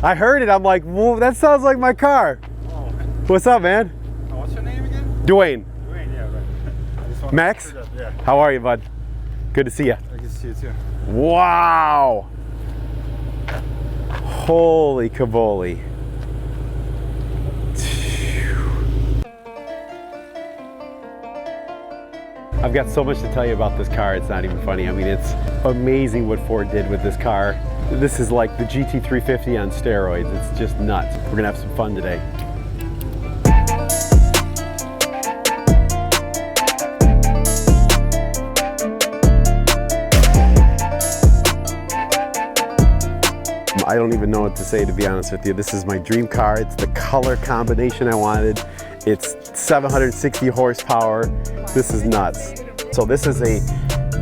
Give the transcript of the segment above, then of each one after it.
I heard it. I'm like, whoa, that sounds like my car. Oh. What's up, man? What's your name again? Dwayne. Dwayne, yeah, right. Max? Yeah. How are you, bud? Good to see you. I can see you too. Wow. Holy cavoli. I've got so much to tell you about this car, it's not even funny. I mean, it's amazing what Ford did with this car. This is like the GT350 on steroids. It's just nuts. We're gonna have some fun today. I don't even know what to say, to be honest with you. This is my dream car. It's the color combination I wanted. It's 760 horsepower. This is nuts. So this is a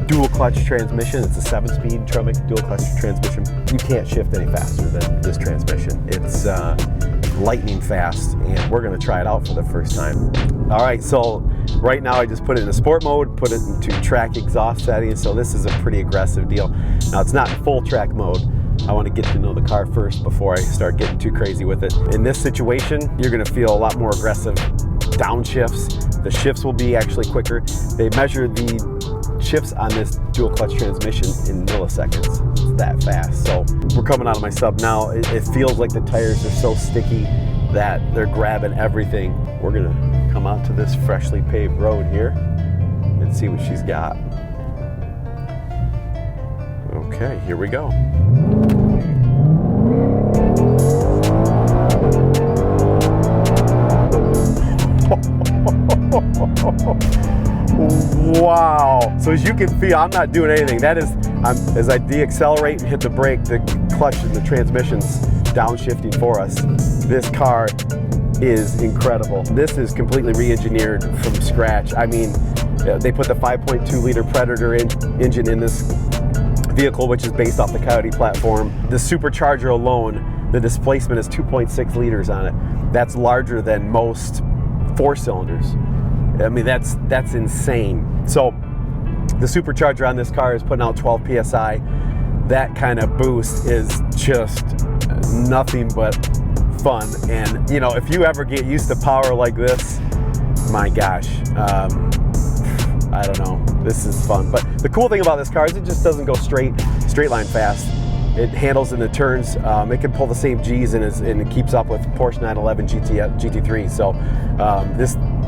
dual clutch transmission. It's a 7-speed Tremec dual clutch transmission. You can't shift any faster than this transmission. It's lightning fast, and we're gonna try it out for the first time. All right, so right now I just put it in a sport mode, put it into track exhaust settings. So this is a pretty aggressive deal. Now it's not in full track mode. I want to get to know the car first before I start getting too crazy with it. In this situation, you're going to feel a lot more aggressive downshifts. The shifts will be actually quicker. They measure the shifts on this dual clutch transmission in milliseconds. It's that fast. So we're coming out of my sub now. It feels like the tires are so sticky that they're grabbing everything. We're going to come out to this freshly paved road here and see what she's got. Okay, here we go. Wow. So as you can feel, I'm not doing anything. That is, as I deaccelerate and hit the brake, the clutch and the transmission's downshifting for us. This car is incredible. This is completely re-engineered from scratch. I mean, they put the 5.2 liter Predator engine in this vehicle, which is based off the Coyote platform. The supercharger alone, the displacement is 2.6 liters on it. That's larger than most 4-cylinders. I mean, that's insane. So the supercharger on this car is putting out 12 PSI. That kind of boost is just nothing but fun. And you know, if you ever get used to power like this, my gosh, I don't know, this is fun. But the cool thing about this car is it just doesn't go straight line fast. It handles in the turns. It can pull the same G's and it keeps up with Porsche 911 GT3. So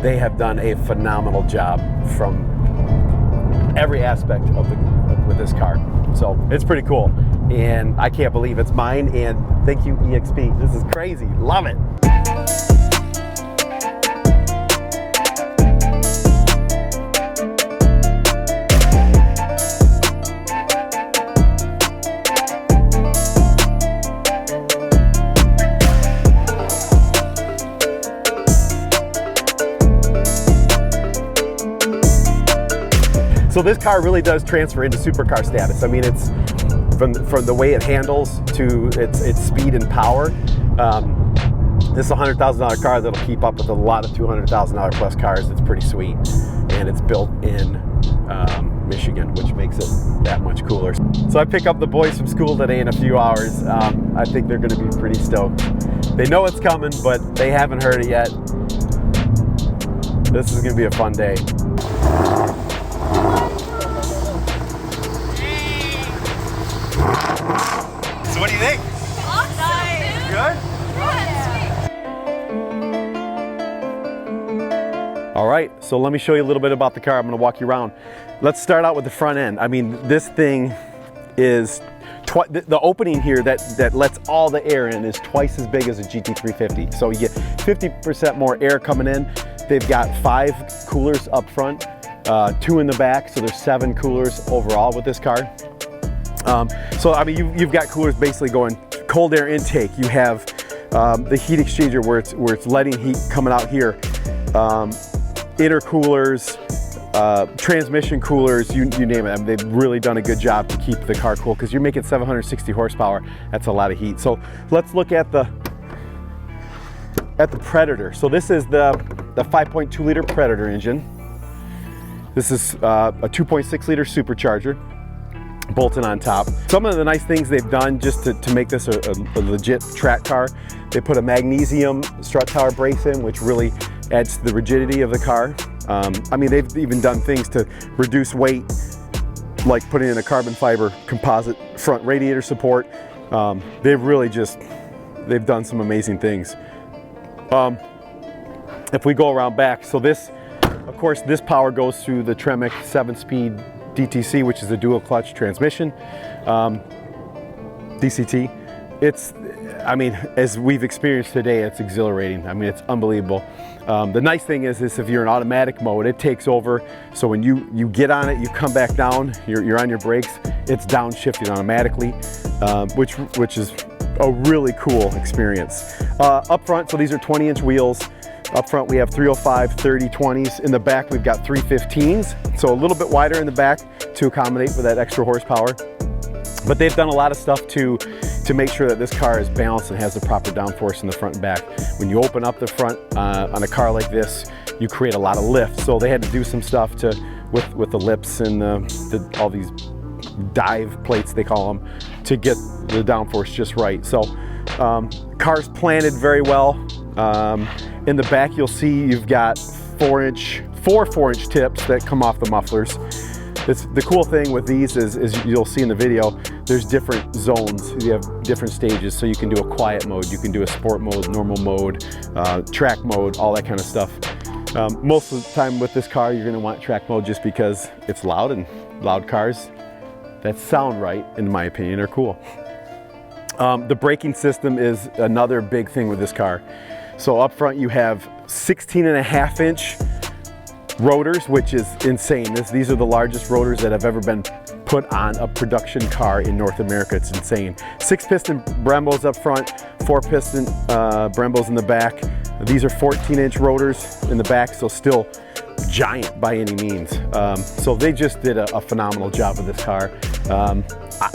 they have done a phenomenal job from every aspect with this car. So it's pretty cool. And I can't believe it's mine. And thank you, EXP. This is crazy. Love it. So this car really does transfer into supercar status. I mean, it's from the way it handles to its speed and power. This is a $100,000 car that'll keep up with a lot of $200,000 plus cars. It's pretty sweet, and it's built in Michigan, which makes it that much cooler. So I pick up the boys from school today in a few hours. I think they're going to be pretty stoked. They know it's coming, but they haven't heard it yet. This is going to be a fun day. So what do you think? Awesome. Good? Yeah. All right, so let me show you a little bit about the car. I'm gonna walk you around. Let's start out with the front end. I mean, this thing is, the opening here that lets all the air in is twice as big as a GT350. So you get 50% more air coming in. They've got 5 coolers up front, 2 in the back, so there's 7 coolers overall with this car. So I mean, you've got coolers basically going cold air intake. You have the heat exchanger where it's letting heat coming out here. Intercoolers, transmission coolers, you name it. I mean, they've really done a good job to keep the car cool because you're making 760 horsepower. That's a lot of heat. So let's look at the Predator. So this is the 5.2 liter Predator engine. This is a 2.6 liter supercharger. bolted on top. Some of the nice things they've done just to make this a legit track car, they put a magnesium strut tower brace in, which really adds to the rigidity of the car. I mean, they've even done things to reduce weight, like putting in a carbon fiber composite front radiator support. They've done some amazing things. If we go around back, so this, of course, this power goes through the Tremec 7-speed DTC, which is a dual clutch transmission, DCT. I mean, as we've experienced today, it's exhilarating. I mean, it's unbelievable. The nice thing is if you're in automatic mode, it takes over. So when you get on it, you come back down, you're on your brakes, it's downshifting automatically, which is a really cool experience. Up front, so these are 20-inch wheels. Up front we have 305, 30, 20s. In the back we've got 315s, so a little bit wider in the back to accommodate for that extra horsepower. But they've done a lot of stuff to make sure that this car is balanced and has the proper downforce in the front and back. When you open up the front on a car like this, you create a lot of lift. So they had to do some stuff with the lips and all these dive plates, they call them, to get the downforce just right. So car's planted very well. In the back you'll see you've got four 4-inch tips that come off the mufflers. The cool thing with these is you'll see in the video, there's different zones. You have different stages, so you can do a quiet mode, you can do a sport mode, normal mode, track mode, all that kind of stuff. Most of the time with this car, you're going to want track mode just because it's loud, and loud cars that sound right, in my opinion, are cool. The braking system is another big thing with this car. So up front you have 16.5-inch rotors, which is insane. These are the largest rotors that have ever been put on a production car in North America. It's insane. 6-piston Brembos up front, 4-piston Brembos in the back. These are 14-inch rotors in the back, so still giant by any means. So they just did a phenomenal job with this car.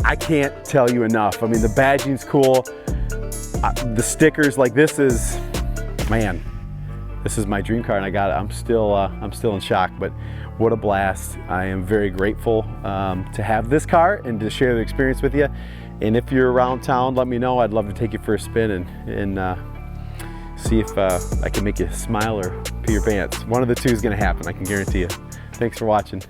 I can't tell you enough. I mean, the badging's cool. The stickers, like this is my dream car, and I got it. I'm still in shock, but what a blast. I am very grateful to have this car and to share the experience with you. And if you're around town, let me know. I'd love to take you for a spin and see if I can make you smile or pee your pants. One of the two is gonna happen, I can guarantee you. Thanks for watching.